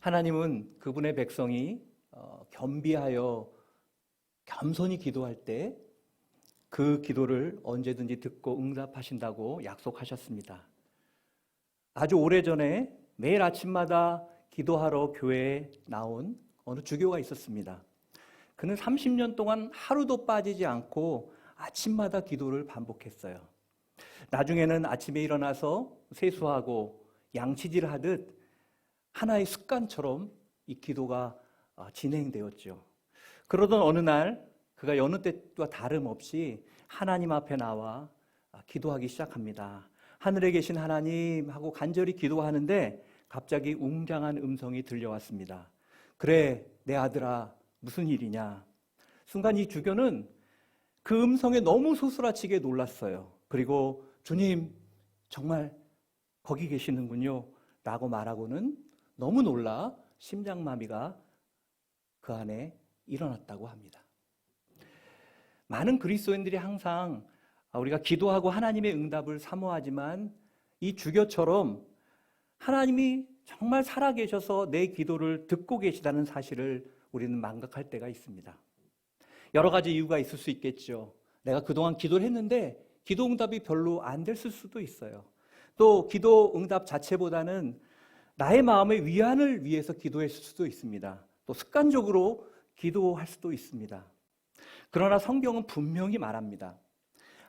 하나님은 그분의 백성이 겸비하여 겸손히 기도할 때 그 기도를 언제든지 듣고 응답하신다고 약속하셨습니다. 아주 오래전에 매일 아침마다 기도하러 교회에 나온 어느 주교가 있었습니다. 그는 30년 동안 하루도 빠지지 않고 아침마다 기도를 반복했어요. 나중에는 아침에 일어나서 세수하고 양치질하듯 하나의 습관처럼 이 기도가 진행되었죠. 그러던 어느 날 그가 여느 때와 다름없이 하나님 앞에 나와 기도하기 시작합니다. 하늘에 계신 하나님 하고 간절히 기도하는데 갑자기 웅장한 음성이 들려왔습니다. 그래, 내 아들아, 무슨 일이냐? 순간 이 주교는 그 음성에 너무 소스라치게 놀랐어요. 그리고 주님, 정말 거기 계시는군요 라고 말하고는 너무 놀라 심장마비가 그 안에 일어났다고 합니다. 많은 그리스도인들이 항상 우리가 기도하고 하나님의 응답을 사모하지만 이 주교처럼 하나님이 정말 살아계셔서 내 기도를 듣고 계시다는 사실을 우리는 망각할 때가 있습니다. 여러 가지 이유가 있을 수 있겠죠. 내가 그동안 기도를 했는데 기도 응답이 별로 안 됐을 수도 있어요. 또 기도 응답 자체보다는 나의 마음의 위안을 위해서 기도했을 수도 있습니다. 또 습관적으로 기도할 수도 있습니다. 그러나 성경은 분명히 말합니다.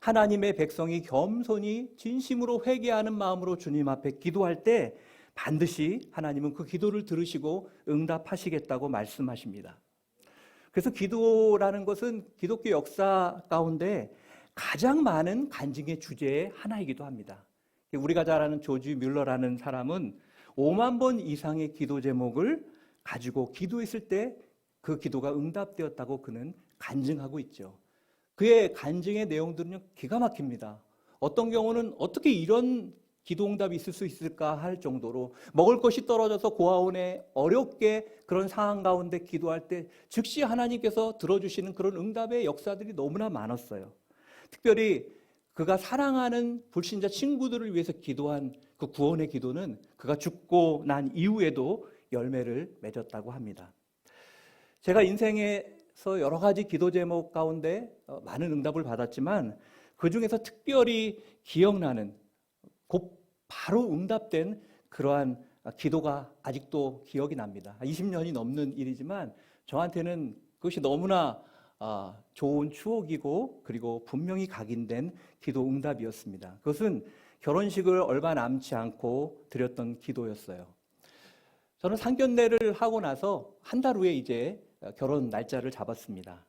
하나님의 백성이 겸손히 진심으로 회개하는 마음으로 주님 앞에 기도할 때 반드시 하나님은 그 기도를 들으시고 응답하시겠다고 말씀하십니다. 그래서 기도라는 것은 기독교 역사 가운데 가장 많은 간증의 주제의 하나이기도 합니다. 우리가 잘 아는 조지 뮬러라는 사람은 5만 번 이상의 기도 제목을 가지고 기도했을 때 그 기도가 응답되었다고 그는 간증하고 있죠. 그의 간증의 내용들은 기가 막힙니다. 어떤 경우는 어떻게 이런 기도 응답이 있을 수 있을까 할 정도로 먹을 것이 떨어져서 고아원에 어렵게 그런 상황 가운데 기도할 때 즉시 하나님께서 들어주시는 그런 응답의 역사들이 너무나 많았어요. 특별히 그가 사랑하는 불신자 친구들을 위해서 기도한 그 구원의 기도는 그가 죽고 난 이후에도 열매를 맺었다고 합니다. 제가 인생에서 여러 가지 기도 제목 가운데 많은 응답을 받았지만 그 중에서 특별히 기억나는 곧 바로 응답된 그러한 기도가 아직도 기억이 납니다. 20년이 넘는 일이지만 저한테는 그것이 너무나 좋은 추억이고 그리고 분명히 각인된 기도 응답이었습니다. 그것은 결혼식을 얼마 남지 않고 드렸던 기도였어요. 저는 상견례를 하고 나서 한 달 후에 이제 결혼 날짜를 잡았습니다.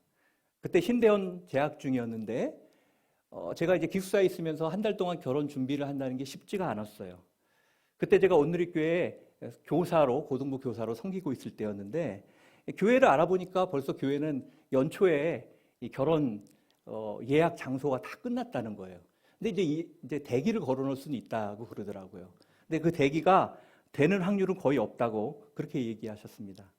그때 신대원 재학 중이었는데 제가 이제 기숙사에 있으면서 한 달 동안 결혼 준비를 한다는 게 쉽지가 않았어요. 그때 제가 온누리교회 교사로, 고등부 교사로 섬기고 있을 때였는데 교회를 알아보니까 벌써 교회는 연초에 이 결혼 예약 장소가 다 끝났다는 거예요. 근데 이제 대기를 걸어놓을 수는 있다고 그러더라고요. 근데 그 대기가 되는 확률은 거의 없다고 그렇게 얘기하셨습니다.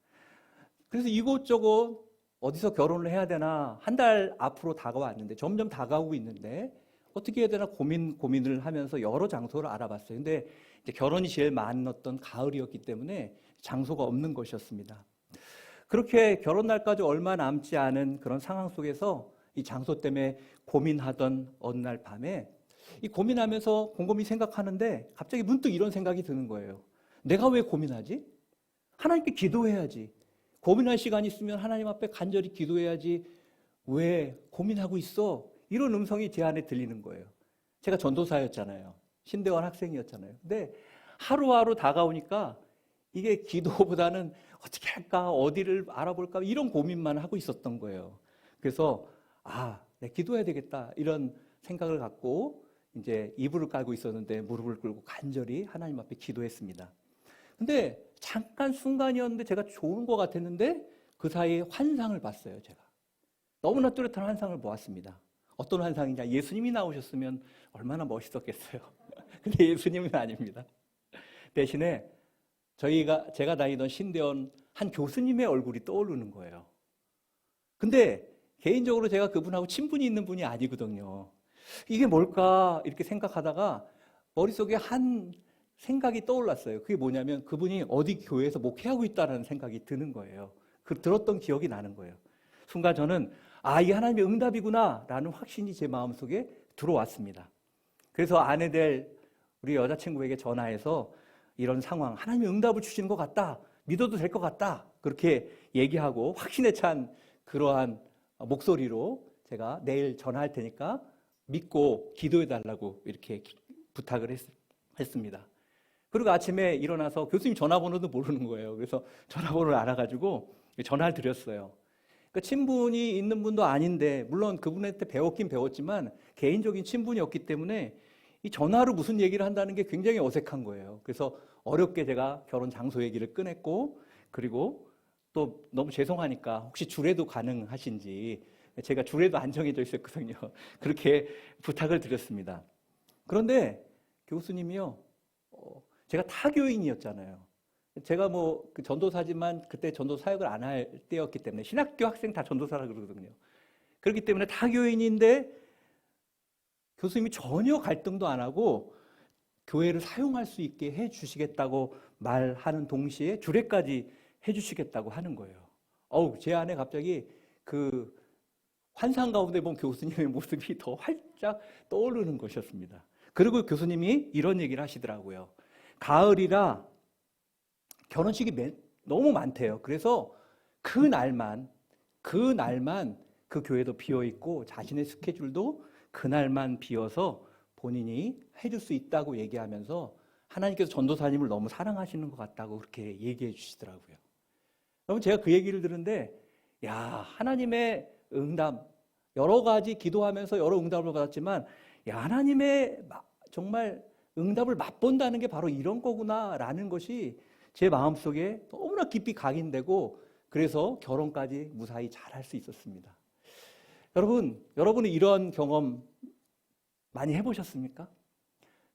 그래서 이곳저곳 어디서 결혼을 해야 되나 한 달 앞으로 다가왔는데 점점 다가오고 있는데 어떻게 해야 되나 고민을 하면서 여러 장소를 알아봤어요. 근데 이제 결혼이 제일 많았던 가을이었기 때문에 장소가 없는 것이었습니다. 그렇게 결혼 날까지 얼마 남지 않은 그런 상황 속에서 이 장소 때문에 고민하던 어느 날 밤에 이 고민하면서 곰곰이 생각하는데 갑자기 문득 이런 생각이 드는 거예요. 내가 왜 고민하지? 하나님께 기도해야지. 고민할 시간이 있으면 하나님 앞에 간절히 기도해야지. 왜 고민하고 있어? 이런 음성이 제 안에 들리는 거예요. 제가 전도사였잖아요. 신대원 학생이었잖아요. 근데 하루하루 다가오니까 이게 기도보다는 어떻게 할까? 어디를 알아볼까? 이런 고민만 하고 있었던 거예요. 그래서 내가 기도해야 되겠다. 이런 생각을 갖고 이제 이불을 깔고 있었는데 무릎을 꿇고 간절히 하나님 앞에 기도했습니다. 근데 잠깐 순간이었는데 제가 좋은 것 같았는데 그 사이에 환상을 봤어요, 제가. 너무나 뚜렷한 환상을 보았습니다. 어떤 환상이냐? 예수님이 나오셨으면 얼마나 멋있었겠어요. 근데 예수님은 아닙니다. 대신에 제가 다니던 신대원 한 교수님의 얼굴이 떠오르는 거예요. 근데 개인적으로 제가 그분하고 친분이 있는 분이 아니거든요. 이게 뭘까? 이렇게 생각하다가 머릿속에 한 생각이 떠올랐어요. 그게 뭐냐면 그분이 어디 교회에서 목회하고 있다는 생각이 드는 거예요. 들었던 기억이 나는 거예요. 순간 저는 이게 하나님의 응답이구나 라는 확신이 제 마음속에 들어왔습니다. 그래서 아내 될 우리 여자친구에게 전화해서 이런 상황, 하나님의 응답을 주시는 것 같다, 믿어도 될 것 같다, 그렇게 얘기하고 확신에 찬 그러한 목소리로 제가 내일 전화할 테니까 믿고 기도해 달라고 이렇게 부탁을 했습니다. 그리고 아침에 일어나서 교수님 전화번호도 모르는 거예요. 그래서 전화번호를 알아가지고 전화를 드렸어요. 그러니까 친분이 있는 분도 아닌데, 물론 그분한테 배웠긴 배웠지만 개인적인 친분이 없기 때문에 이 전화로 무슨 얘기를 한다는 게 굉장히 어색한 거예요. 그래서 어렵게 제가 결혼 장소 얘기를 꺼냈고, 그리고 또 너무 죄송하니까 혹시 주례도 가능하신지, 제가 주례도 안 정해져 있었거든요. 그렇게 부탁을 드렸습니다. 그런데 교수님이요, 제가 타교인이었잖아요. 제가 그 전도사지만 그때 전도 사역을 안 할 때였기 때문에, 신학교 학생 다 전도사라 그러거든요. 그렇기 때문에 타교인인데 교수님이 전혀 갈등도 안 하고 교회를 사용할 수 있게 해 주시겠다고 말하는 동시에 주례까지 해 주시겠다고 하는 거예요. 제 안에 갑자기 그 환상 가운데 본 교수님의 모습이 더 활짝 떠오르는 것이었습니다. 그리고 교수님이 이런 얘기를 하시더라고요. 가을이라 결혼식이 너무 많대요. 그래서 그날만 그 교회도 비어있고 자신의 스케줄도 그날만 비어서 본인이 해줄 수 있다고 얘기하면서 하나님께서 전도사님을 너무 사랑하시는 것 같다고 그렇게 얘기해 주시더라고요. 여러분, 제가 그 얘기를 들은데, 하나님의 응답, 여러 가지 기도하면서 여러 응답을 받았지만, 하나님의 정말 응답을 맛본다는 게 바로 이런 거구나라는 것이 제 마음속에 너무나 깊이 각인되고, 그래서 결혼까지 무사히 잘 할 수 있었습니다. 여러분은 이런 경험 많이 해보셨습니까?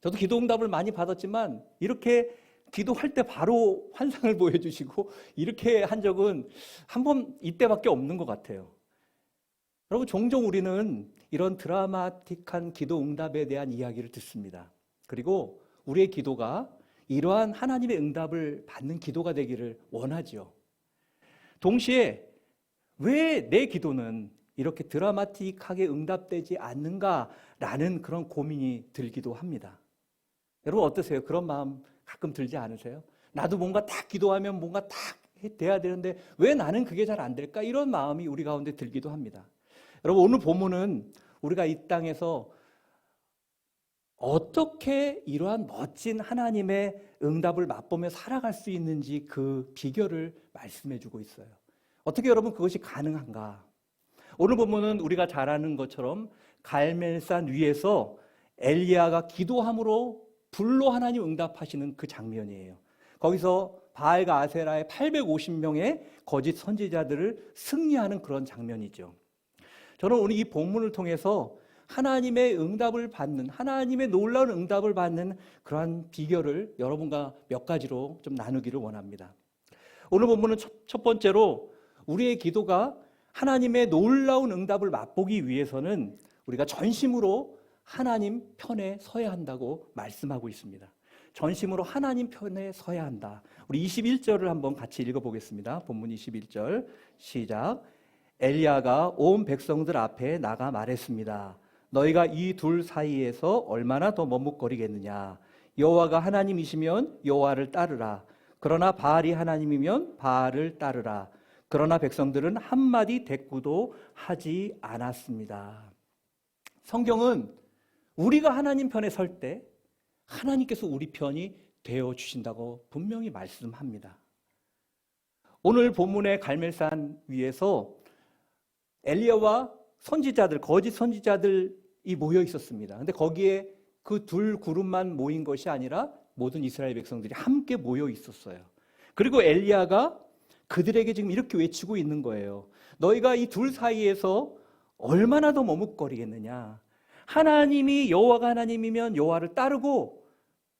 저도 기도 응답을 많이 받았지만 이렇게 기도할 때 바로 환상을 보여주시고 이렇게 한 적은 한 번 이때밖에 없는 것 같아요. 여러분, 종종 우리는 이런 드라마틱한 기도 응답에 대한 이야기를 듣습니다. 그리고 우리의 기도가 이러한 하나님의 응답을 받는 기도가 되기를 원하지요. 동시에 왜 내 기도는 이렇게 드라마틱하게 응답되지 않는가라는 그런 고민이 들기도 합니다. 여러분, 어떠세요? 그런 마음 가끔 들지 않으세요? 나도 뭔가 딱 기도하면 뭔가 딱 돼야 되는데 왜 나는 그게 잘 안 될까? 이런 마음이 우리 가운데 들기도 합니다. 여러분, 오늘 본문은 우리가 이 땅에서 어떻게 이러한 멋진 하나님의 응답을 맛보며 살아갈 수 있는지 그 비결을 말씀해 주고 있어요. 어떻게 여러분 그것이 가능한가? 오늘 본문은 우리가 잘 아는 것처럼 갈멜산 위에서 엘리야가 기도함으로 불로 하나님 응답하시는 그 장면이에요. 거기서 바알과 아세라의 850명의 거짓 선지자들을 승리하는 그런 장면이죠. 저는 오늘 이 본문을 통해서 하나님의 응답을 받는, 하나님의 놀라운 응답을 받는 그러한 비결을 여러분과 몇 가지로 좀 나누기를 원합니다. 오늘 본문은 첫 번째로 우리의 기도가 하나님의 놀라운 응답을 맛보기 위해서는 우리가 전심으로 하나님 편에 서야 한다고 말씀하고 있습니다. 전심으로 하나님 편에 서야 한다. 우리 21절을 한번 같이 읽어보겠습니다. 본문 21절 시작. 엘리야가 온 백성들 앞에 나가 말했습니다. 너희가 이 둘 사이에서 얼마나 더 머뭇거리겠느냐. 여호와가 하나님이시면 여호와를 따르라. 그러나 바알이 하나님이면 바알을 따르라. 그러나 백성들은 한마디 대꾸도 하지 않았습니다. 성경은 우리가 하나님 편에 설 때 하나님께서 우리 편이 되어주신다고 분명히 말씀합니다. 오늘 본문의 갈멜산 위에서 엘리야와 선지자들, 거짓 선지자들이 모여 있었습니다. 근데 거기에 그 둘 그룹만 모인 것이 아니라 모든 이스라엘 백성들이 함께 모여 있었어요. 그리고 엘리야가 그들에게 지금 이렇게 외치고 있는 거예요. 너희가 이 둘 사이에서 얼마나 더 머뭇거리겠느냐. 하나님이 여호와가 하나님이면 여호와를 따르고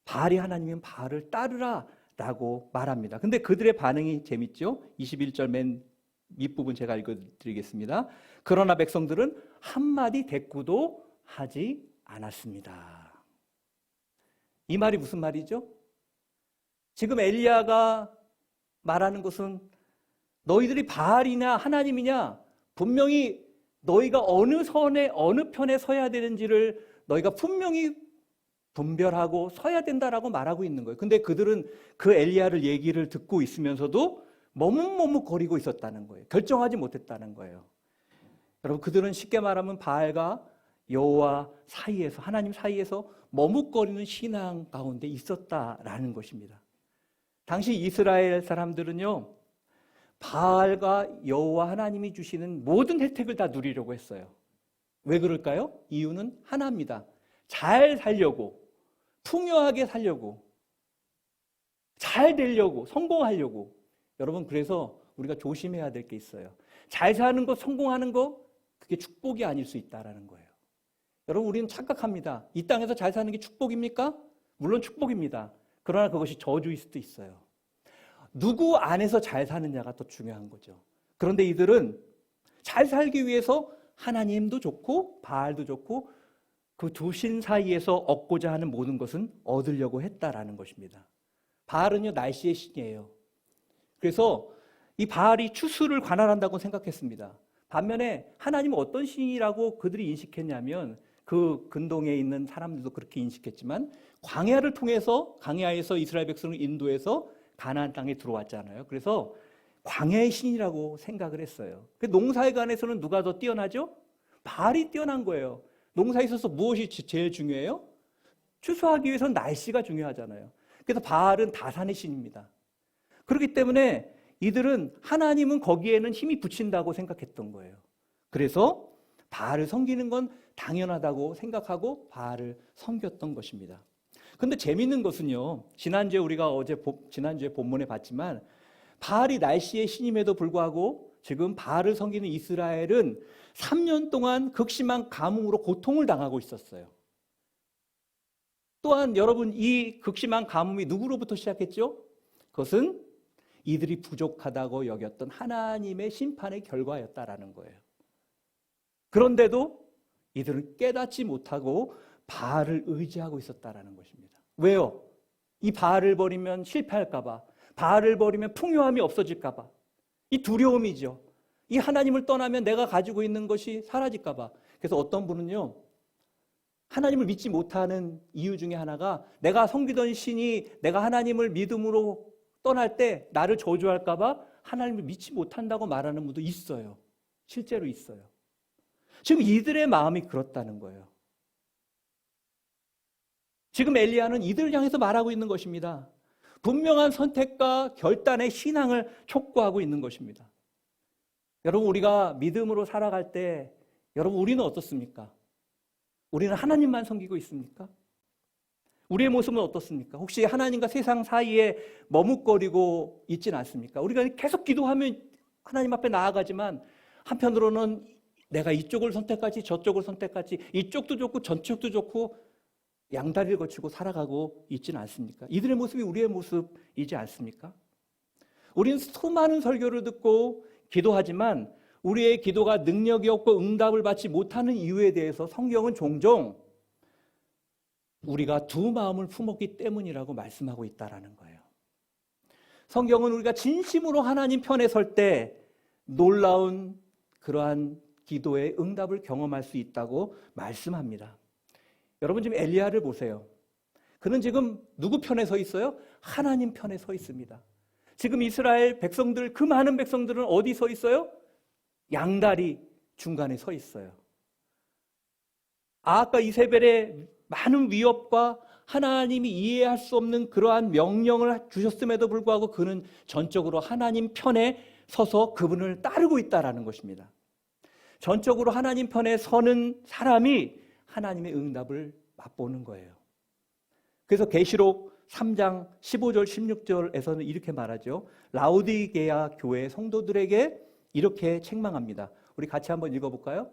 바알이 하나님이면 바알을 따르라 라고 말합니다. 근데 그들의 반응이 재밌죠? 21절 맨 밑부분 제가 읽어드리겠습니다. 그러나 백성들은 한마디 대꾸도 하지 않았습니다. 이 말이 무슨 말이죠? 지금 엘리야가 말하는 것은 너희들이 바알이냐 하나님이냐 분명히 너희가 어느 선에 어느 편에 서야 되는지를 너희가 분명히 분별하고 서야 된다라고 말하고 있는 거예요. 근데 그들은 그 엘리야를 얘기를 듣고 있으면서도 머뭇머뭇거리고 있었다는 거예요. 결정하지 못했다는 거예요. 여러분, 그들은 쉽게 말하면 바알과 여호와 사이에서, 하나님 사이에서 머뭇거리는 신앙 가운데 있었다라는 것입니다. 당시 이스라엘 사람들은요, 바알과 여호와 하나님이 주시는 모든 혜택을 다 누리려고 했어요. 왜 그럴까요? 이유는 하나입니다. 잘 살려고, 풍요하게 살려고, 잘 되려고, 성공하려고. 여러분, 그래서 우리가 조심해야 될 게 있어요. 잘 사는 거, 성공하는 거, 그게 축복이 아닐 수 있다라는 거예요. 여러분, 우리는 착각합니다. 이 땅에서 잘 사는 게 축복입니까? 물론 축복입니다. 그러나 그것이 저주일 수도 있어요. 누구 안에서 잘 사느냐가 더 중요한 거죠. 그런데 이들은 잘 살기 위해서 하나님도 좋고 바알도 좋고 그 두 신 사이에서 얻고자 하는 모든 것은 얻으려고 했다라는 것입니다. 바알은요, 날씨의 신이에요. 그래서 이 바알이 추수를 관할한다고 생각했습니다. 반면에 하나님은 어떤 신이라고 그들이 인식했냐면, 그 근동에 있는 사람들도 그렇게 인식했지만, 광야를 통해서, 광야에서 이스라엘 백성을 인도해서 가나안 땅에 들어왔잖아요. 그래서 광야의 신이라고 생각을 했어요. 농사에 관해서는 누가 더 뛰어나죠? 바알이 뛰어난 거예요. 농사에 있어서 무엇이 제일 중요해요? 추수하기 위해서는 날씨가 중요하잖아요. 그래서 바알은 다산의 신입니다. 그렇기 때문에 이들은 하나님은 거기에는 힘이 붙인다고 생각했던 거예요. 그래서 바알을 섬기는 건 당연하다고 생각하고 바알을 섬겼던 것입니다. 근데 재밌는 것은요, 지난주에 우리가 지난주에 본문에 봤지만, 바알이 날씨의 신임에도 불구하고 지금 바알을 섬기는 이스라엘은 3년 동안 극심한 가뭄으로 고통을 당하고 있었어요. 또한 여러분, 이 극심한 가뭄이 누구로부터 시작했죠? 그것은 이들이 부족하다고 여겼던 하나님의 심판의 결과였다라는 거예요. 그런데도 이들은 깨닫지 못하고 바알을 의지하고 있었다라는 것입니다. 왜요? 이 바알을 버리면 실패할까 봐, 바알을 버리면 풍요함이 없어질까 봐, 이 두려움이죠. 이 하나님을 떠나면 내가 가지고 있는 것이 사라질까 봐. 그래서 어떤 분은요, 하나님을 믿지 못하는 이유 중에 하나가 내가 섬기던 신이 내가 하나님을 믿음으로 떠날 때 나를 저주할까 봐 하나님을 믿지 못한다고 말하는 분도 있어요. 실제로 있어요. 지금 이들의 마음이 그렇다는 거예요. 지금 엘리야는 이들을 향해서 말하고 있는 것입니다. 분명한 선택과 결단의 신앙을 촉구하고 있는 것입니다. 여러분, 우리가 믿음으로 살아갈 때 여러분, 우리는 어떻습니까? 우리는 하나님만 섬기고 있습니까? 우리의 모습은 어떻습니까? 혹시 하나님과 세상 사이에 머뭇거리고 있지는 않습니까? 우리가 계속 기도하면 하나님 앞에 나아가지만 한편으로는 내가 이쪽을 선택할지 저쪽을 선택할지, 이쪽도 좋고 저쪽도 좋고 양다리를 거치고 살아가고 있지는 않습니까? 이들의 모습이 우리의 모습이지 않습니까? 우리는 수많은 설교를 듣고 기도하지만 우리의 기도가 능력이 없고 응답을 받지 못하는 이유에 대해서 성경은 종종 우리가 두 마음을 품었기 때문이라고 말씀하고 있다라는 거예요. 성경은 우리가 진심으로 하나님 편에 설 때 놀라운 그러한 기도의 응답을 경험할 수 있다고 말씀합니다. 여러분, 지금 엘리야를 보세요. 그는 지금 누구 편에 서 있어요? 하나님 편에 서 있습니다. 지금 이스라엘 백성들, 그 많은 백성들은 어디 서 있어요? 양다리 중간에 서 있어요. 아합과 이세벨의 많은 위협과 하나님이 이해할 수 없는 그러한 명령을 주셨음에도 불구하고 그는 전적으로 하나님 편에 서서 그분을 따르고 있다라는 것입니다. 전적으로 하나님 편에 서는 사람이 하나님의 응답을 맛보는 거예요. 그래서 계시록 3장 15절 16절에서는 이렇게 말하죠. 라오디게아 교회 성도들에게 이렇게 책망합니다. 우리 같이 한번 읽어볼까요?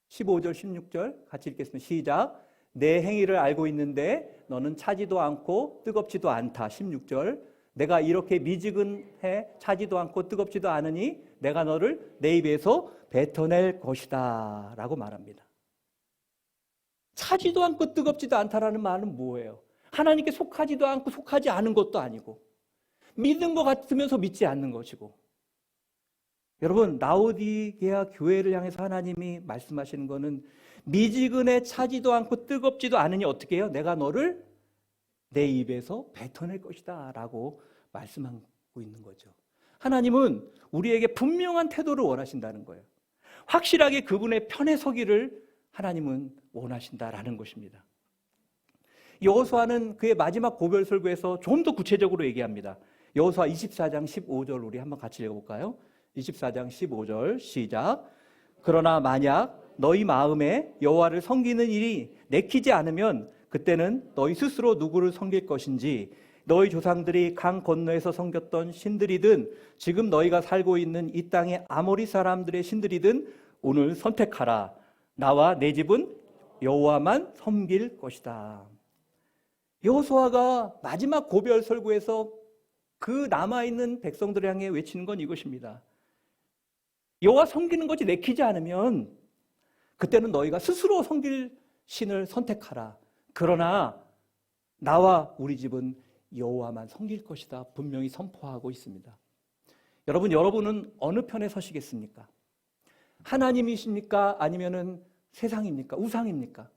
15절 16절 같이 읽겠습니다. 시작. 내 행위를 알고 있는데 너는 차지도 않고 뜨겁지도 않다. 16절. 내가 이렇게 미지근해 차지도 않고 뜨겁지도 않으니 내가 너를 내 입에서 뱉어낼 것이다 라고 말합니다. 차지도 않고 뜨겁지도 않다라는 말은 뭐예요? 하나님께 속하지도 않고 속하지 않은 것도 아니고 믿는 것 같으면서 믿지 않는 것이고. 여러분, 라오디게아 교회를 향해서 하나님이 말씀하시는 것은 미지근에 차지도 않고 뜨겁지도 않으니 어떻게 해요? 내가 너를 내 입에서 뱉어낼 것이다 라고 말씀하고 있는 거죠. 하나님은 우리에게 분명한 태도를 원하신다는 거예요. 확실하게 그분의 편에 서기를 하나님은 원하신다라는 것입니다. 여호수아는 그의 마지막 고별 설교에서 좀 더 구체적으로 얘기합니다. 여호수아 24장 15절 우리 한번 같이 읽어볼까요? 24장 15절 시작. 그러나 만약 너희 마음에 여호와를 섬기는 일이 내키지 않으면 그때는 너희 스스로 누구를 섬길 것인지 너희 조상들이 강 건너에서 섬겼던 신들이든 지금 너희가 살고 있는 이 땅의 아모리 사람들의 신들이든 오늘 선택하라. 나와 내 집은 여호와만 섬길 것이다. 여호수아가 마지막 고별 설교에서 그 남아있는 백성들을 향해 외치는 건 이것입니다. 여호와 섬기는 것이 내키지 않으면 그때는 너희가 스스로 섬길 신을 선택하라. 그러나 나와 우리 집은 여호와만 섬길 것이다. 분명히 선포하고 있습니다. 여러분은 어느 편에 서시겠습니까? 하나님이십니까? 아니면은 세상입니까? 우상입니까?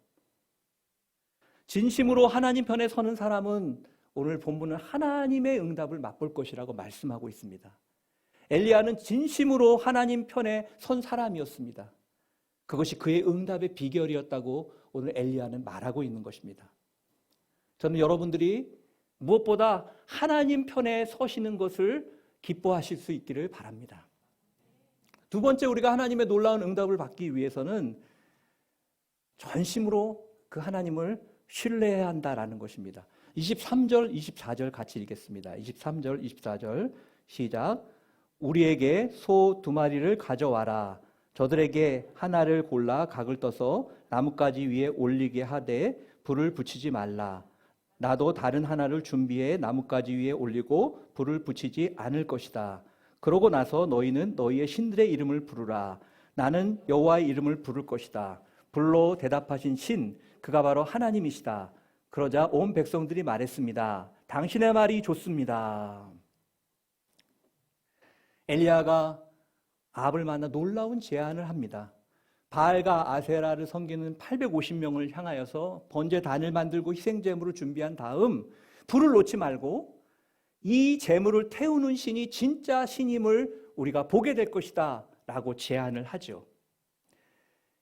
진심으로 하나님 편에 서는 사람은 오늘 본문은 하나님의 응답을 맛볼 것이라고 말씀하고 있습니다. 엘리야는 진심으로 하나님 편에 선 사람이었습니다. 그것이 그의 응답의 비결이었다고 오늘 엘리야는 말하고 있는 것입니다. 저는 여러분들이 무엇보다 하나님 편에 서시는 것을 기뻐하실 수 있기를 바랍니다. 두 번째, 우리가 하나님의 놀라운 응답을 받기 위해서는 전심으로 그 하나님을 신뢰해야 한다라는 것입니다. 23절, 24절 같이 읽겠습니다. 23절, 24절 시작. 우리에게 소 2마리를 가져와라. 저들에게 하나를 골라 각을 떠서 나뭇가지 위에 올리게 하되 불을 붙이지 말라. 나도 다른 하나를 준비해 나뭇가지 위에 올리고 불을 붙이지 않을 것이다. 그러고 나서 너희는 너희의 신들의 이름을 부르라. 나는 여호와의 이름을 부를 것이다. 불로 대답하신 신, 그가 바로 하나님이시다. 그러자 온 백성들이 말했습니다. 당신의 말이 좋습니다. 엘리야가 아합을 만나 놀라운 제안을 합니다. 바알과 아세라를 섬기는 850명을 향하여서 번제단을 만들고 희생제물을 준비한 다음 불을 놓지 말고 이 제물을 태우는 신이 진짜 신임을 우리가 보게 될 것이다 라고 제안을 하죠.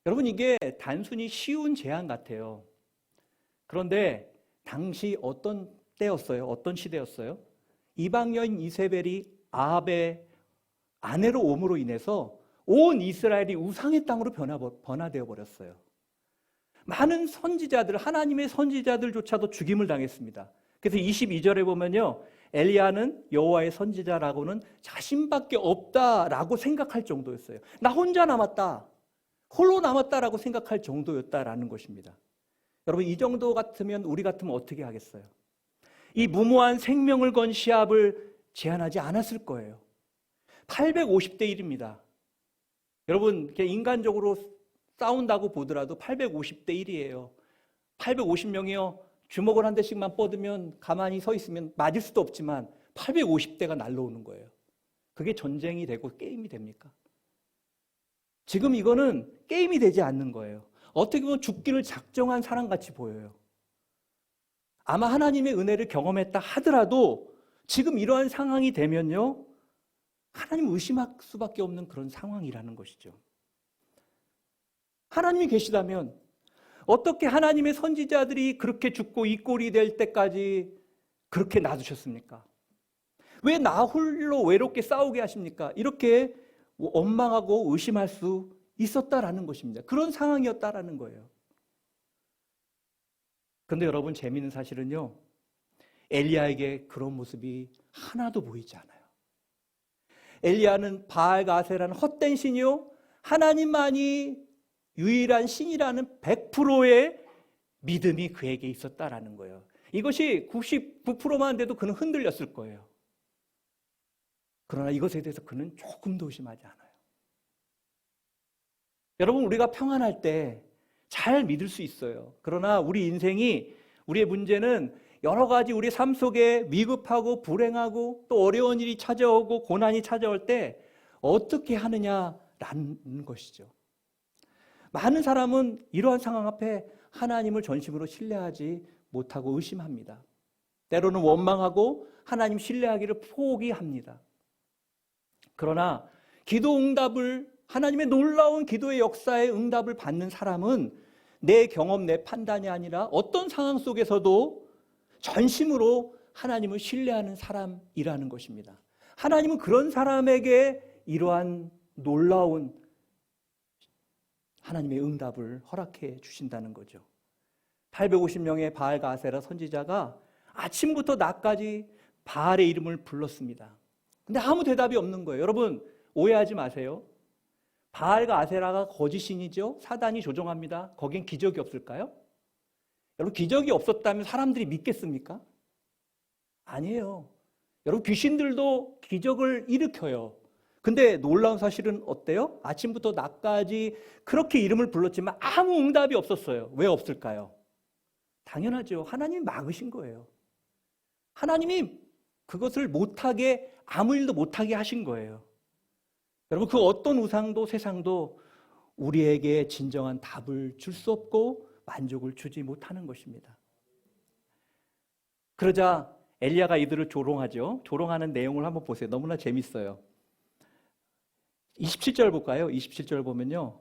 여러분, 이게 단순히 쉬운 제안 같아요. 그런데 당시 어떤 때였어요? 어떤 시대였어요? 이방 여인 이세벨이 아합의 아내로 옴으로 인해서 온 이스라엘이 우상의 땅으로 변화되어 버렸어요. 많은 선지자들, 하나님의 선지자들조차도 죽임을 당했습니다. 그래서 22절에 보면요, 엘리야는 여호와의 선지자라고는 자신밖에 없다라고 생각할 정도였어요. 나 혼자 남았다, 홀로 남았다라고 생각할 정도였다라는 것입니다. 여러분, 이 정도 같으면 우리 같으면 어떻게 하겠어요? 이 무모한 생명을 건 시합을 제안하지 않았을 거예요. 850대 1입니다. 여러분, 인간적으로 싸운다고 보더라도 850대 1이에요. 850명이요. 주먹을 한 대씩만 뻗으면 가만히 서 있으면 맞을 수도 없지만 850대가 날라오는 거예요. 그게 전쟁이 되고 게임이 됩니까? 지금 이거는 게임이 되지 않는 거예요. 어떻게 보면 죽기를 작정한 사람같이 보여요. 아마 하나님의 은혜를 경험했다 하더라도 지금 이러한 상황이 되면요, 하나님 의심할 수밖에 없는 그런 상황이라는 것이죠. 하나님이 계시다면 어떻게 하나님의 선지자들이 그렇게 죽고 이 꼴이 될 때까지 그렇게 놔두셨습니까? 왜 나 홀로 외롭게 싸우게 하십니까? 이렇게 원망하고 의심할 수 있었다라는 것입니다. 그런 상황이었다라는 거예요. 그런데 여러분, 재미있는 사실은요, 엘리야에게 그런 모습이 하나도 보이지 않아요. 엘리야는 바알과 아세라는 헛된 신이요, 하나님만이 유일한 신이라는 100%의 믿음이 그에게 있었다라는 거예요. 이것이 99%만 돼도 그는 흔들렸을 거예요. 그러나 이것에 대해서 그는 조금도 의심하지 않아요. 여러분, 우리가 평안할 때 잘 믿을 수 있어요. 그러나 우리 인생이, 우리의 문제는 여러 가지 우리 삶 속에 위급하고 불행하고 또 어려운 일이 찾아오고 고난이 찾아올 때 어떻게 하느냐라는 것이죠. 많은 사람은 이러한 상황 앞에 하나님을 전심으로 신뢰하지 못하고 의심합니다. 때로는 원망하고 하나님 신뢰하기를 포기합니다. 그러나 기도 응답을, 하나님의 놀라운 기도의 역사의 응답을 받는 사람은 내 경험, 내 판단이 아니라 어떤 상황 속에서도 전심으로 하나님을 신뢰하는 사람이라는 것입니다. 하나님은 그런 사람에게 이러한 놀라운 하나님의 응답을 허락해 주신다는 거죠. 850명의 바알과 아세라 선지자가 아침부터 낮까지 바알의 이름을 불렀습니다. 근데 아무 대답이 없는 거예요. 여러분 오해하지 마세요. 바알과 아세라가 거짓신이죠. 사단이 조종합니다. 거긴 기적이 없을까요? 여러분 기적이 없었다면 사람들이 믿겠습니까? 아니에요. 여러분 귀신들도 기적을 일으켜요. 근데 놀라운 사실은 어때요? 아침부터 낮까지 그렇게 이름을 불렀지만 아무 응답이 없었어요. 왜 없을까요? 당연하죠. 하나님이 막으신 거예요. 하나님이 그것을 못하게, 아무 일도 못하게 하신 거예요. 여러분 그 어떤 우상도 세상도 우리에게 진정한 답을 줄 수 없고 만족을 주지 못하는 것입니다. 그러자 엘리야가 이들을 조롱하죠. 조롱하는 내용을 한번 보세요. 너무나 재밌어요. 27절 볼까요? 27절 보면요.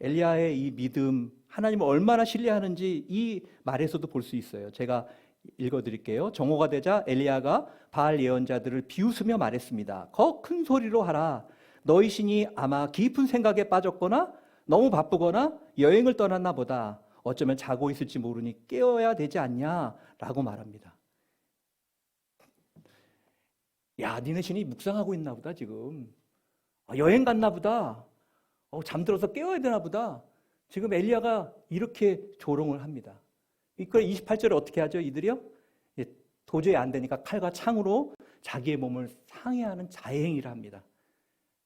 엘리야의 이 믿음, 하나님을 얼마나 신뢰하는지 이 말에서도 볼 수 있어요. 제가 읽어드릴게요. 정오가 되자 엘리야가 바알 예언자들을 비웃으며 말했습니다. 더 큰 소리로 하라. 너희 신이 아마 깊은 생각에 빠졌거나 너무 바쁘거나 여행을 떠났나 보다. 어쩌면 자고 있을지 모르니 깨워야 되지 않냐? 라고 말합니다. 야, 니네 신이 묵상하고 있나 보다 지금. 여행 갔나 보다. 잠들어서 깨워야 되나 보다. 지금 엘리야가 이렇게 조롱을 합니다. 그 28절에 어떻게 하죠? 이들이요? 도저히 안 되니까 칼과 창으로 자기의 몸을 상해하는 자해행위를 합니다.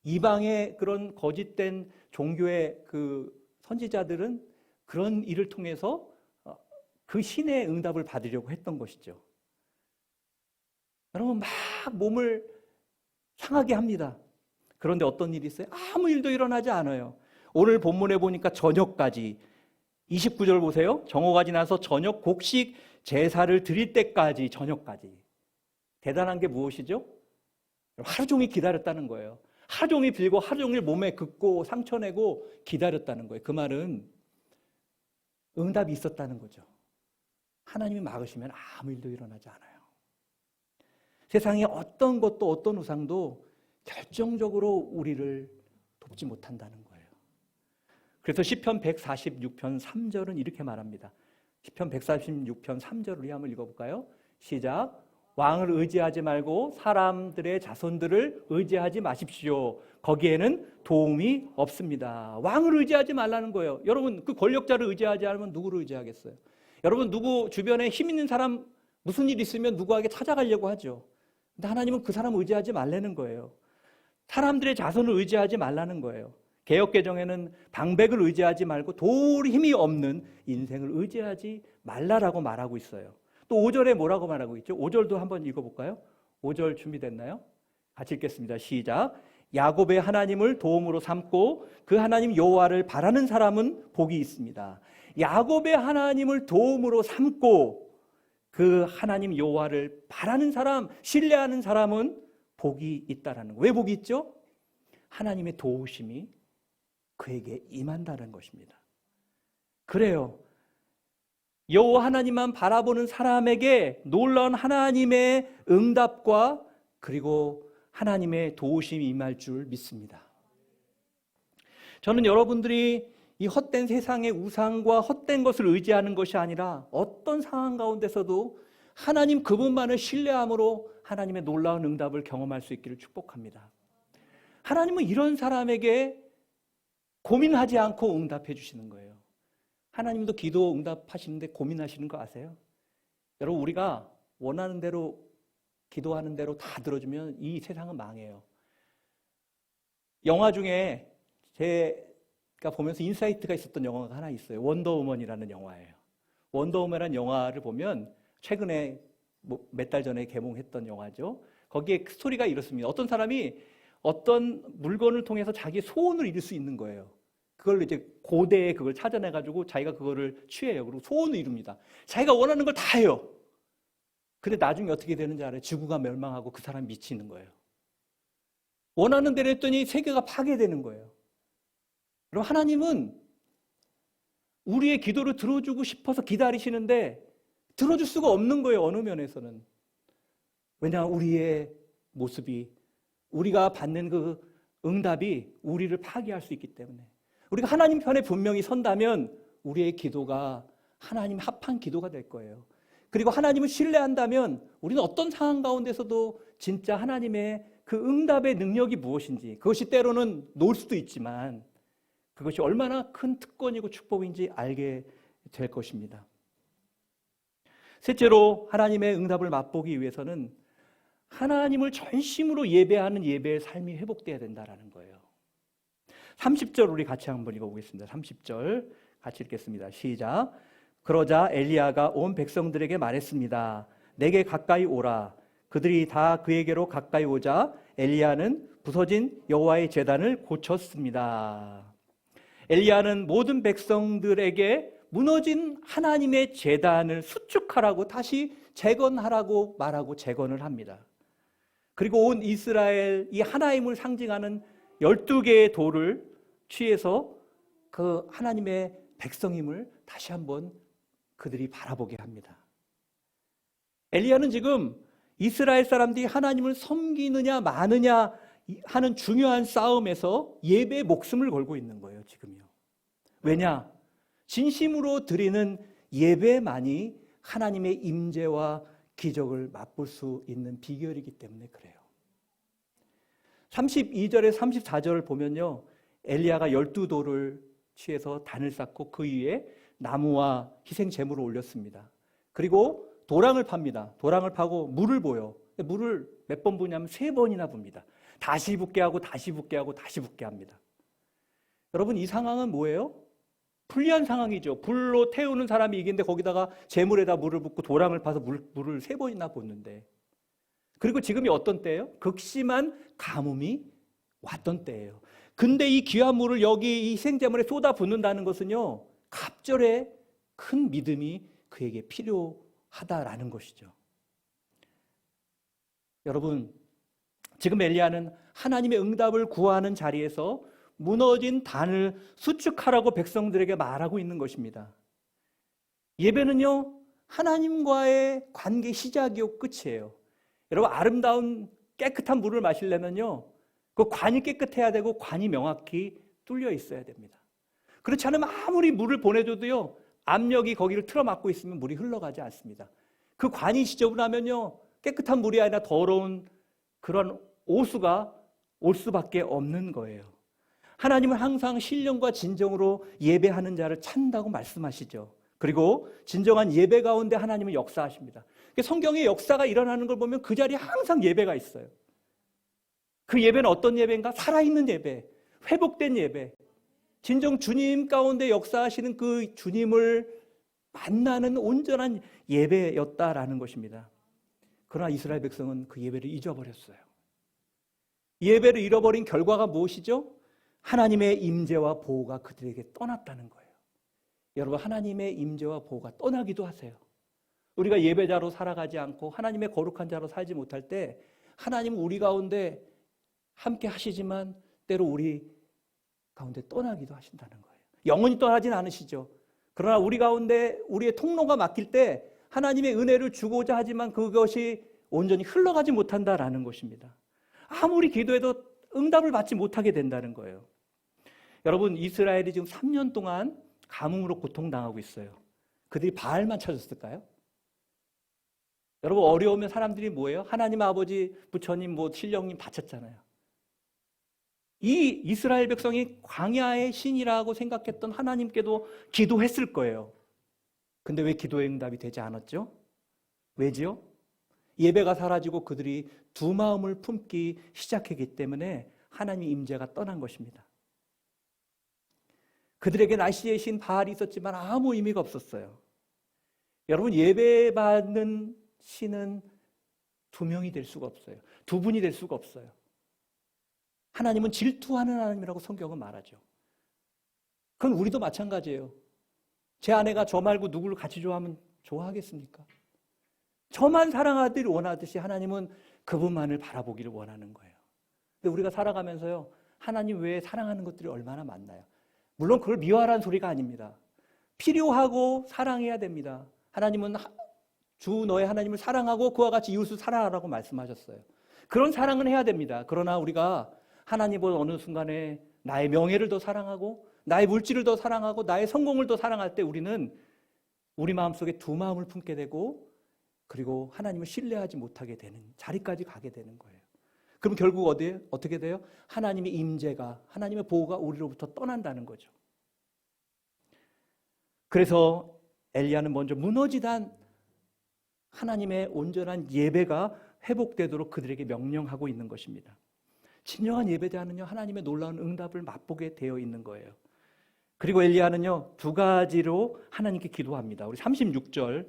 이방의 그런 거짓된 종교의 그 선지자들은 그런 일을 통해서 그 신의 응답을 받으려고 했던 것이죠. 여러분 막 몸을 상하게 합니다. 그런데 어떤 일이 있어요? 아무 일도 일어나지 않아요. 오늘 본문에 보니까 저녁까지 29절 보세요. 정오가 지나서 저녁 곡식 제사를 드릴 때까지, 저녁까지. 대단한 게 무엇이죠? 하루 종일 기다렸다는 거예요. 하루 종일 빌고 하루 종일 몸에 긋고 상처 내고 기다렸다는 거예요. 그 말은 응답이 있었다는 거죠. 하나님이 막으시면 아무 일도 일어나지 않아요. 세상에 어떤 것도 어떤 우상도 결정적으로 우리를 돕지 못한다는 거예요. 그래서 시편 146편 3절은 이렇게 말합니다. 시편 146편 3절을 우리 한번 읽어볼까요? 시작. 왕을 의지하지 말고 사람들의 자손들을 의지하지 마십시오. 거기에는 도움이 없습니다. 왕을 의지하지 말라는 거예요. 여러분 그 권력자를 의지하지 않으면 누구를 의지하겠어요? 여러분 누구 주변에 힘 있는 사람 무슨 일 있으면 누구에게 찾아가려고 하죠. 근데 하나님은 그 사람 의지하지 말라는 거예요. 사람들의 자손을 의지하지 말라는 거예요. 개역개정에는 방백을 의지하지 말고 도저히 힘이 없는 인생을 의지하지 말라라고 말하고 있어요. 또 5절에 뭐라고 말하고 있죠? 5절도 한번 읽어볼까요? 5절 준비됐나요? 같이 읽겠습니다. 시작. 야곱의 하나님을 도움으로 삼고 그 하나님 여호와를 바라는 사람은 복이 있습니다. 야곱의 하나님을 도움으로 삼고 그 하나님 여호와를 바라는 사람, 신뢰하는 사람은 복이 있다라는 거예요. 왜 복이 있죠? 하나님의 도우심이 그에게 임한다는 것입니다. 그래요. 여호와 하나님만 바라보는 사람에게 놀라운 하나님의 응답과 그리고 하나님의 도우심이 임할 줄 믿습니다. 저는 여러분들이 이 헛된 세상의 우상과 헛된 것을 의지하는 것이 아니라 어떤 상황 가운데서도 하나님 그분만을 신뢰함으로 하나님의 놀라운 응답을 경험할 수 있기를 축복합니다. 하나님은 이런 사람에게 고민하지 않고 응답해 주시는 거예요. 하나님도 기도 응답하시는데 고민하시는 거 아세요? 여러분 우리가 원하는 대로 기도하는 대로 다 들어주면 이 세상은 망해요. 영화 중에 제가 보면서 인사이트가 있었던 영화가 하나 있어요. 원더우먼이라는 영화예요. 원더우먼이라는 영화를 보면 최근에 몇 달 전에 개봉했던 영화죠. 거기에 스토리가 이렇습니다. 어떤 사람이 어떤 물건을 통해서 자기 소원을 이룰 수 있는 거예요. 그걸 이제 고대에 그걸 찾아내가지고 자기가 그거를 취해요. 그리고 소원을 이룹니다. 자기가 원하는 걸 다 해요. 근데 나중에 어떻게 되는지 알아요? 지구가 멸망하고 그 사람이 미치는 거예요. 원하는 대로 했더니 세계가 파괴되는 거예요. 그럼 하나님은 우리의 기도를 들어주고 싶어서 기다리시는데 들어줄 수가 없는 거예요. 어느 면에서는. 왜냐하면 우리의 모습이, 우리가 받는 그 응답이 우리를 파괴할 수 있기 때문에. 우리가 하나님 편에 분명히 선다면 우리의 기도가 하나님 합한 기도가 될 거예요. 그리고 하나님을 신뢰한다면 우리는 어떤 상황 가운데서도 진짜 하나님의 그 응답의 능력이 무엇인지, 그것이 때로는 놓을 수도 있지만 그것이 얼마나 큰 특권이고 축복인지 알게 될 것입니다. 셋째로 하나님의 응답을 맛보기 위해서는 하나님을 전심으로 예배하는 예배의 삶이 회복돼야 된다는 거예요. 30절 우리 같이 한번 읽어보겠습니다. 30절 같이 읽겠습니다. 시작. 그러자 엘리야가 온 백성들에게 말했습니다. 내게 가까이 오라. 그들이 다 그에게로 가까이 오자 엘리야는 부서진 여호와의 제단을 고쳤습니다. 엘리야는 모든 백성들에게 무너진 하나님의 제단을 수축하라고 다시 재건하라고 말하고 재건을 합니다. 그리고 온 이스라엘 이 하나님을 상징하는 12개의 돌을 취해서 그 하나님의 백성임을 다시 한번 그들이 바라보게 합니다. 엘리야는 지금 이스라엘 사람들이 하나님을 섬기느냐 마느냐 하는 중요한 싸움에서 예배의 목숨을 걸고 있는 거예요, 지금요. 왜냐? 진심으로 드리는 예배만이 하나님의 임재와 기적을 맛볼 수 있는 비결이기 때문에 그래요. 32절에 34절을 보면요, 엘리야가 12돌을 취해서 단을 쌓고 그 위에 나무와 희생 제물을 올렸습니다. 그리고 도랑을 팝니다. 도랑을 파고 물을 부어요. 물을 몇 번 부냐면 3번이나 붑니다. 다시 붓게 하고 다시 붓게 하고 다시 붓게 합니다. 여러분, 이 상황은 뭐예요? 불리한 상황이죠. 불로 태우는 사람이 이긴데 거기다가 제물에다 물을 붓고 도랑을 파서 물을 3번이나 붓는데, 그리고 지금이 어떤 때예요? 극심한 가뭄이 왔던 때예요. 근데 이 귀한 물을 여기 이 희생제물에 쏟아 붓는다는 것은요, 갑절의 큰 믿음이 그에게 필요하다라는 것이죠. 여러분, 지금 엘리야는 하나님의 응답을 구하는 자리에서 무너진 단을 수축하라고 백성들에게 말하고 있는 것입니다. 예배는요, 하나님과의 관계 시작이요 끝이에요. 여러분, 아름다운 깨끗한 물을 마시려면요, 그 관이 깨끗해야 되고 관이 명확히 뚫려 있어야 됩니다. 그렇지 않으면 아무리 물을 보내줘도요, 압력이 거기를 틀어막고 있으면 물이 흘러가지 않습니다. 그 관이 지저분하면요, 깨끗한 물이 아니라 더러운 그런 오수가 올 수밖에 없는 거예요. 하나님은 항상 신령과 진정으로 예배하는 자를 찾는다고 말씀하시죠. 그리고 진정한 예배 가운데 하나님은 역사하십니다. 성경에 역사가 일어나는 걸 보면 그 자리에 항상 예배가 있어요. 그 예배는 어떤 예배인가? 살아있는 예배, 회복된 예배, 진정 주님 가운데 역사하시는 그 주님을 만나는 온전한 예배였다라는 것입니다. 그러나 이스라엘 백성은 그 예배를 잊어버렸어요. 예배를 잃어버린 결과가 무엇이죠? 하나님의 임재와 보호가 그들에게 떠났다는 거예요. 여러분, 하나님의 임재와 보호가 떠나기도 하세요. 우리가 예배자로 살아가지 않고 하나님의 거룩한 자로 살지 못할 때 하나님은 우리 가운데 함께 하시지만 때로 우리 가운데 떠나기도 하신다는 거예요. 영원히 떠나진 않으시죠. 그러나 우리 가운데 우리의 통로가 막힐 때 하나님의 은혜를 주고자 하지만 그것이 온전히 흘러가지 못한다라는 것입니다. 아무리 기도해도 응답을 받지 못하게 된다는 거예요. 여러분, 이스라엘이 지금 3년 동안 가뭄으로 고통당하고 있어요. 그들이 바알만 찾았을까요? 여러분, 어려우면 사람들이 뭐예요? 하나님 아버지, 부처님, 신령님 다 찾잖아요. 이 이스라엘 백성이 광야의 신이라고 생각했던 하나님께도 기도했을 거예요. 근데 왜 기도의 응답이 되지 않았죠? 왜지요? 예배가 사라지고 그들이 두 마음을 품기 시작했기 때문에 하나님의 임재가 떠난 것입니다. 그들에게 날씨의 신 바알이 있었지만 아무 의미가 없었어요. 여러분, 예배받는 신은 두 명이 될 수가 없어요. 두 분이 될 수가 없어요. 하나님은 질투하는 하나님이라고 성경은 말하죠. 그건 우리도 마찬가지예요. 제 아내가 저 말고 누구를 같이 좋아하면 좋아하겠습니까? 저만 사랑하기를 원하듯이 하나님은 그분만을 바라보기를 원하는 거예요. 근데 우리가 살아가면서요, 하나님 외에 사랑하는 것들이 얼마나 많나요? 물론 그걸 미워하라는 소리가 아닙니다. 필요하고 사랑해야 됩니다. 하나님은 주 너의 하나님을 사랑하고 그와 같이 이웃을 사랑하라고 말씀하셨어요. 그런 사랑은 해야 됩니다. 그러나 우리가 하나님을 어느 순간에 나의 명예를 더 사랑하고 나의 물질을 더 사랑하고 나의 성공을 더 사랑할 때 우리는 우리 마음속에 두 마음을 품게 되고 그리고 하나님을 신뢰하지 못하게 되는 자리까지 가게 되는 거예요. 그럼 결국 어떻게 돼요? 하나님의 임재가, 하나님의 보호가 우리로부터 떠난다는 거죠. 그래서 엘리야는 먼저 무너지던 하나님의 온전한 예배가 회복되도록 그들에게 명령하고 있는 것입니다. 진정한 예배자는요, 하나님의 놀라운 응답을 맛보게 되어 있는 거예요. 그리고 엘리야는요, 두 가지로 하나님께 기도합니다. 우리 36절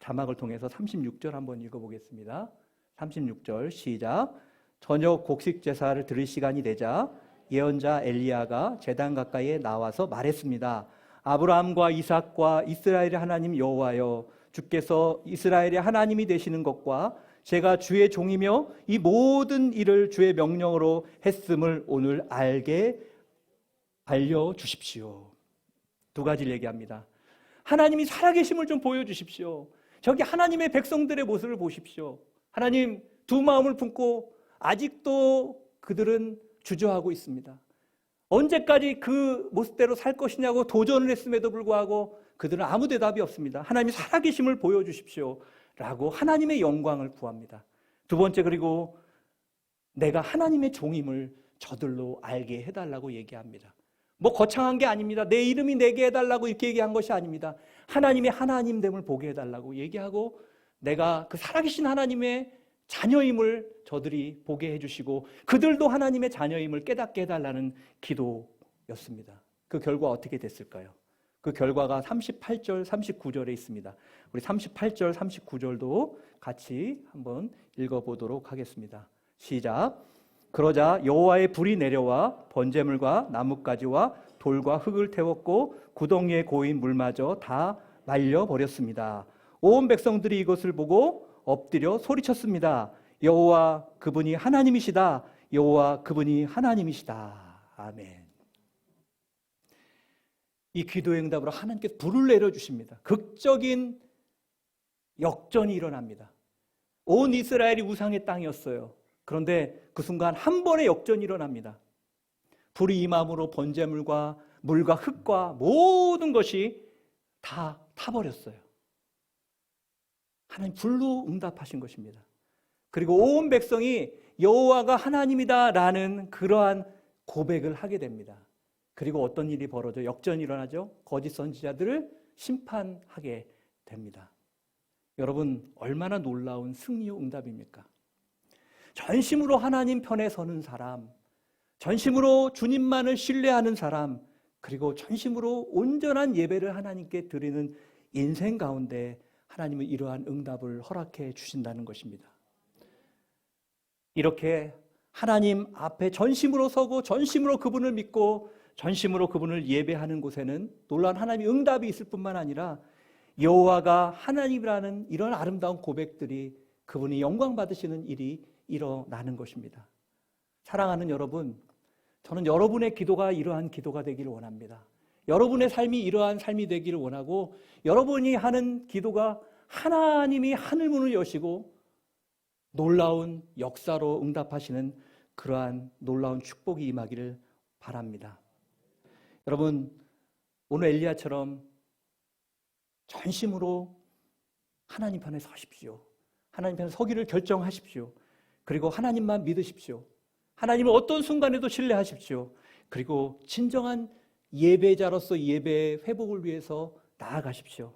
자막을 통해서 36절 한번 읽어보겠습니다. 36절 시작. 저녁 곡식 제사를 드릴 시간이 되자 예언자 엘리야가 제단 가까이에 나와서 말했습니다. 아브라함과 이삭과 이스라엘의 하나님 여호와여, 주께서 이스라엘의 하나님이 되시는 것과 제가 주의 종이며 이 모든 일을 주의 명령으로 했음을 오늘 알려주십시오. 두 가지를 얘기합니다. 하나님이 살아계심을 좀 보여주십시오. 저기 하나님의 백성들의 모습을 보십시오. 하나님, 두 마음을 품고 아직도 그들은 주저하고 있습니다. 언제까지 그 모습대로 살 것이냐고 도전을 했음에도 불구하고 그들은 아무 대답이 없습니다. 하나님이 살아계심을 보여주십시오 라고 하나님의 영광을 구합니다. 두 번째, 그리고 내가 하나님의 종임을 저들로 알게 해달라고 얘기합니다. 뭐 거창한 게 아닙니다. 내 이름이 내게 해달라고 이렇게 얘기한 것이 아닙니다. 하나님의 하나님됨을 보게 해달라고 얘기하고 내가 그 살아계신 하나님의 자녀임을 저들이 보게 해주시고 그들도 하나님의 자녀임을 깨닫게 해달라는 기도였습니다. 그 결과 어떻게 됐을까요? 그 결과가 38절, 39절에 있습니다. 우리 38절, 39절도 같이 한번 읽어보도록 하겠습니다. 시작. 그러자 여호와의 불이 내려와 번제물과 나뭇가지와 돌과 흙을 태웠고 구덩이에 고인 물마저 다 말려버렸습니다. 온 백성들이 이것을 보고 엎드려 소리쳤습니다. 여호와 그분이 하나님이시다. 여호와 그분이 하나님이시다. 아멘. 이 기도의 응답으로 하나님께서 불을 내려주십니다. 극적인 역전이 일어납니다. 온 이스라엘이 우상의 땅이었어요. 그런데 그 순간 한 번의 역전이 일어납니다. 불이 임함으로 번제물과 물과 흙과 모든 것이 다 타버렸어요. 하나님 불로 응답하신 것입니다. 그리고 온 백성이 여호와가 하나님이다라는 그러한 고백을 하게 됩니다. 그리고 어떤 일이 벌어져 역전이 일어나죠. 거짓 선지자들을 심판하게 됩니다. 여러분, 얼마나 놀라운 승리의 응답입니까? 전심으로 하나님 편에 서는 사람, 전심으로 주님만을 신뢰하는 사람, 그리고 전심으로 온전한 예배를 하나님께 드리는 인생 가운데 하나님은 이러한 응답을 허락해 주신다는 것입니다. 이렇게 하나님 앞에 전심으로 서고 전심으로 그분을 믿고 전심으로 그분을 예배하는 곳에는 놀라운 하나님의 응답이 있을 뿐만 아니라 여호와가 하나님이라는 이런 아름다운 고백들이 그분이 영광 받으시는 일이 일어나는 것입니다. 사랑하는 여러분, 저는 여러분의 기도가 이러한 기도가 되기를 원합니다. 여러분의 삶이 이러한 삶이 되기를 원하고 여러분이 하는 기도가 하나님이 하늘문을 여시고 놀라운 역사로 응답하시는 그러한 놀라운 축복이 임하기를 바랍니다. 여러분, 오늘 엘리야처럼 전심으로 하나님 편에 서십시오. 하나님 편에 서기를 결정하십시오. 그리고 하나님만 믿으십시오. 하나님을 어떤 순간에도 신뢰하십시오. 그리고 진정한 예배자로서 예배의 회복을 위해서 나아가십시오.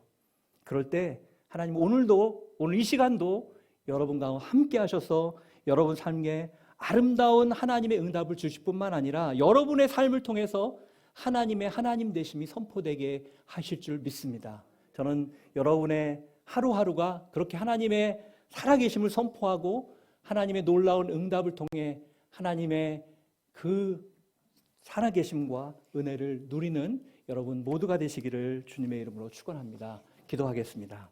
그럴 때 하나님 오늘 이 시간도 여러분과 함께 하셔서 여러분 삶에 아름다운 하나님의 응답을 주실 뿐만 아니라 여러분의 삶을 통해서 하나님의 하나님 되심이 선포되게 하실 줄 믿습니다. 저는 여러분의 하루하루가 그렇게 하나님의 살아계심을 선포하고 하나님의 놀라운 응답을 통해 하나님의 그 살아계심과 은혜를 누리는 여러분 모두가 되시기를 주님의 이름으로 축원합니다. 기도하겠습니다.